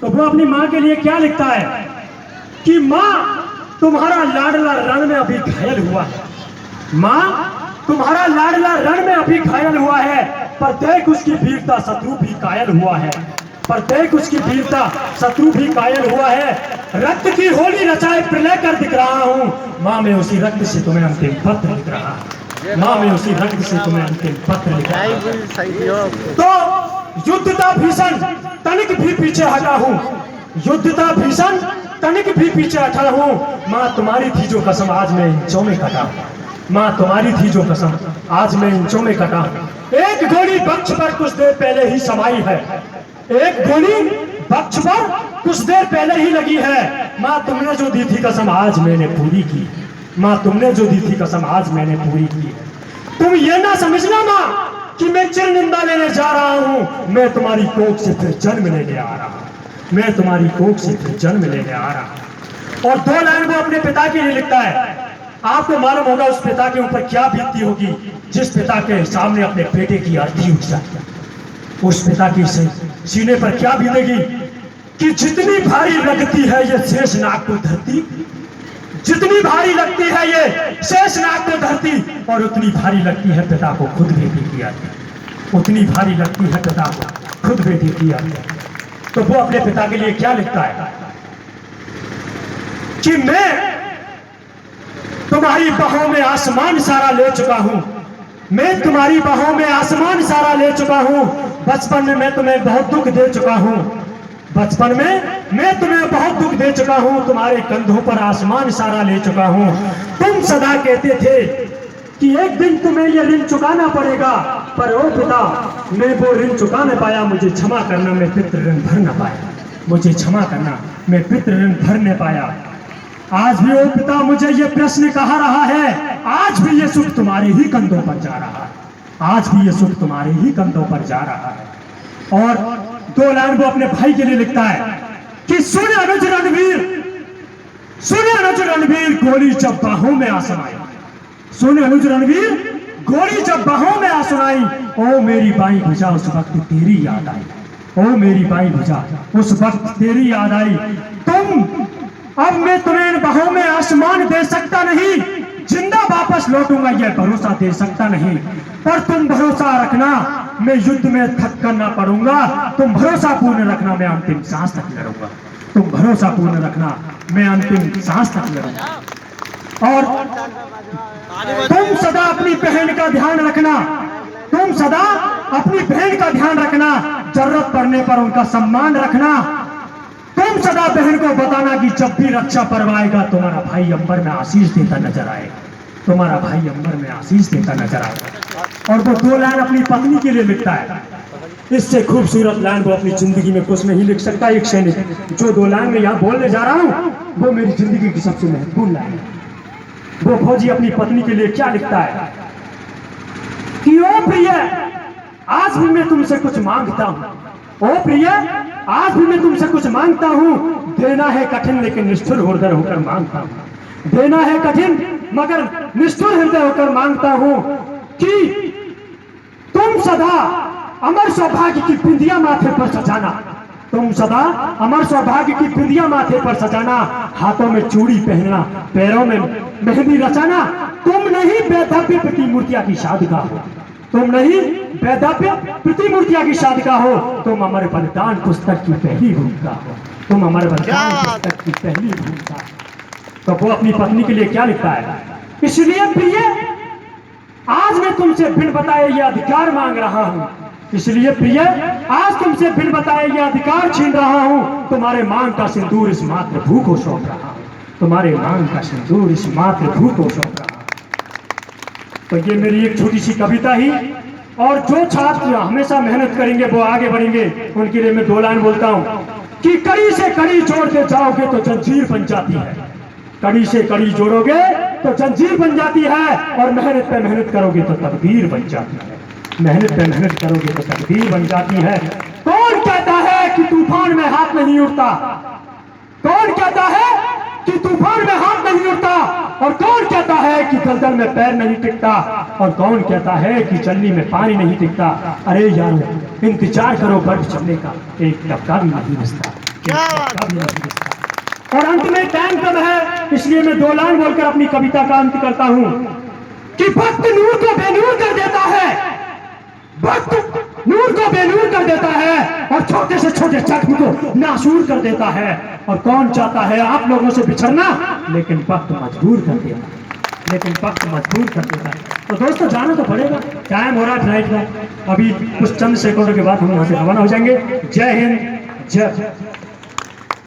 तो वो अपनी माँ के लिए क्या लिखता है कि माँ तुम्हारा लाडला रण में अभी घायल हुआ है, माँ तुम्हारा लाडला रण में अभी घायल हुआ है, पर देख उसकी वीरता शत्रु भी कायल हुआ है, पर देख उसकी वीरता शत्रु भी कायल हुआ है। रक्त की होली रचाए प्रलय कर दिख रहा हूँ, माँ मैं उसी रक्त से तुम्हें अंतिम पत्र लिख रहा हूँ, माँ मैं उसी रक्त से तुम्हें अंतिम पत्र लिख रहा हूँ। तो युद्धता भीषण तनिक भी पीछे हटा हूँ, युद्धता भीषण तनिक भी पीछे हटा हूँ, माँ तुम्हारी थी जो कसम आज मैं इंचों में कटा हूँ, माँ तुम्हारी थी जो कसम आज मैं इंचों में कटा हूँ। एक गोली बक्ष पर कुछ देर पहले ही समाई है, एक गोली बक्ष पर कुछ देर पहले ही लगी है, माँ तुमने जो दी थी कसम आज मैंने पूरी की, माँ तुमने जो दी थी कसम आज मैंने पूरी की। तुम ये ना समझना माँ कि मैं चिर निंदा लेने जा रहा हूँ, मैं तुम्हारी कोख से फिर जन्म लेने आ रहा हूँ, मैं तुम्हारी कोख से फिर जन्म लेने आ रहा हूँ। और 2 लाइन वो अपने पिता के लिए लिखता है। आपको मालूम होगा उस पिता के ऊपर क्या बीतती होगी जिस पिता के सामने अपने बेटे की आरती उठ जाती है। उस पिता की सीने पर क्या बीतेगी कि जितनी भारी लगती है ये शेषनाग को धरती, जितनी भारी लगती है ये शेषनाग को धरती, और उतनी भारी लगती है पिता को खुद बेटी की आरती, उतनी भारी लगती है पिता को खुद बेटी की आरती। तो वो अपने पिता के लिए क्या लिखता है कि मैं तुम्हारी बाहों में आसमान सारा ले चुका हूं, मैं तुम्हारी बाहों में आसमान सारा ले चुका हूं, बचपन में मैं तुम्हें बहुत दुख दे चुका हूं, बचपन में मैं तुम्हें बहुत दुख दे चुका हूं, तुम्हारे कंधों पर आसमान सारा ले चुका हूं। तुम सदा कहते थे कि एक दिन तुम्हें यह ऋण चुकाना पड़ेगा, पर ओ पिता मैं वो ऋण चुका न पाया, मुझे क्षमा करना मैं पितृ ऋण भर न पाया, मुझे क्षमा करना मैं पितृ ऋण भर न पाया। आज भी ओ पिता मुझे ये प्रश्न कहा रहा है, आज भी ये सुख तुम्हारे ही कंधों पर जा रहा है, आज भी ये सुख तुम्हारे ही कंधों पर जा रहा है। और 2 लाइन वो अपने भाई के लिए लिखता है कि सुन अनुज रणवीर, सुन अनुज रणवीर गोली जब बाहों में आ समाई, सुन अनुज रणवीर गोली जब बाहों में आ सुनाई, ओ मेरी बाई भुजा उस वक्त तेरी याद आई, ओ मेरी बाई भुजा उस वक्त तेरी याद आई। तुम अब मैं तुम्हें इन बाहों में आसमान दे सकता नहीं, जिंदा वापस लौटूंगा यह भरोसा दे सकता नहीं, पर तुम भरोसा रखना मैं युद्ध में थक कर ना पड़ूंगा, तुम भरोसा पूर्ण रखना मैं अंतिम सांस तक लड़ूंगा, तुम भरोसा पूर्ण रखना मैं अंतिम सांस तक लड़ूंगा। और तुम सदा अपनी बहन का ध्यान रखना, तुम सदा अपनी बहन का ध्यान रखना, जरूरत पड़ने पर उनका सम्मान रखना। तुम सदा बहन को बताना कि जब भी रक्षा पर्व आएगा तुम्हारा भाई अंबर में आशीष देता नजर आएगा, तुम्हारा भाई अंबर में आशीष देता नजर आएगा। और वो 2 लाइन अपनी पत्नी के लिए लिखता है, इससे खूबसूरत लाइन वो अपनी जिंदगी में कुछ नहीं लिख सकता। एक सैनिक जो 2 लाइन में यहाँ बोलने जा रहा हूँ वो मेरी जिंदगी की सबसे महत्वपूर्ण लाइन है। वो फौजी अपनी पत्नी के लिए क्या लिखता है कि ओ प्रिय आज भी मैं तुमसे कुछ मांगता हूँ, ओ प्रिय आज भी मैं तुमसे कुछ मांगता हूँ, देना है कठिन लेकिन निष्ठुर हृदय होकर मांगता हूँ, देना है कठिन मगर निष्ठुर हृदय होकर मांगता हूँ कि तुम सदा अमर सौभाग्य की बिंदिया माथे पर सजाना, तुम सदा अमर सौभाग्य की बिंदिया माथे पर सजाना, हाथों में चूड़ी पहनना, पैरों में मेहंदी रचाना। तुम नहीं वैधव्य प्रतिमूर्तियां की साधका हो, तुम नहीं वैधव्य प्रतिमूर्तियां की साधका हो, तुम अमर बलिदान पुस्तक की पहली भूमिका हो, तुम अमर बलिदान पुस्तक की पहली भूमिका। तो वो अपनी पत्नी के लिए क्या लिखता है, इसलिए प्रिय आज मैं तुमसे बिन बताए ये अधिकार मांग रहा हूँ, इसलिए प्रिय आज तुमसे बिन बताए ये अधिकार छीन रहा हूँ, तुम्हारे मांग का सिंदूर इस मातृभू को सौंप रहा हूँ, तुम्हारे मांग का सिंदूर इस मातृभू को सौंप रहा हूँ। तो ये मेरी एक छोटी सी कविता ही, और जो छात्र हमेशा मेहनत करेंगे वो आगे बढ़ेंगे, उनके लिए मैं 2 लाइन बोलता हूँ कि कड़ी से कड़ी जोड़ते जाओगे तो जंजीर बन जाती है, कड़ी से कड़ी जोड़ोगे तो जंजीर बन जाती है, और मेहनत पे मेहनत करोगे तो तकदीर बन जाती है, मेहनत पे मेहनत करोगे तो तकदीर बन जाती है। कौन कहता है कि तूफान में हाथ नहीं उड़ता, कौन कहता है कि तूफान में हाथ नहीं उड़ता, और कौन कहता है कि दलदल में पैर नहीं टिकता, और कौन कहता है कि चलनी में पानी नहीं टिकता। अरे यारो इंतजार करो बर्फ जमने का, एक टपका भी नहीं बसता। क्या बात है। और अंत में टाइम कम है, इसलिए मैं 2 लाइन बोलकर अपनी कविता का अंत करता हूं कि वक्त नूर को बेनूर कर देता है, वक्त नूर को बेनूर कर देता है और छोटे से छोटे जख्म को नासूर कर देता है। और कौन चाहता है आप लोगों से बिछड़ना, लेकिन वक्त मजबूर कर देता है, लेकिन वक्त मजबूर कर देता है। तो दोस्तों जाना तो पड़ेगा, टाइम हो रहा है फ्लाइट का, अभी कुछ चंद सेकंडों के बाद हम यहाँ से रवाना हो जाएंगे। जय हिंद, जय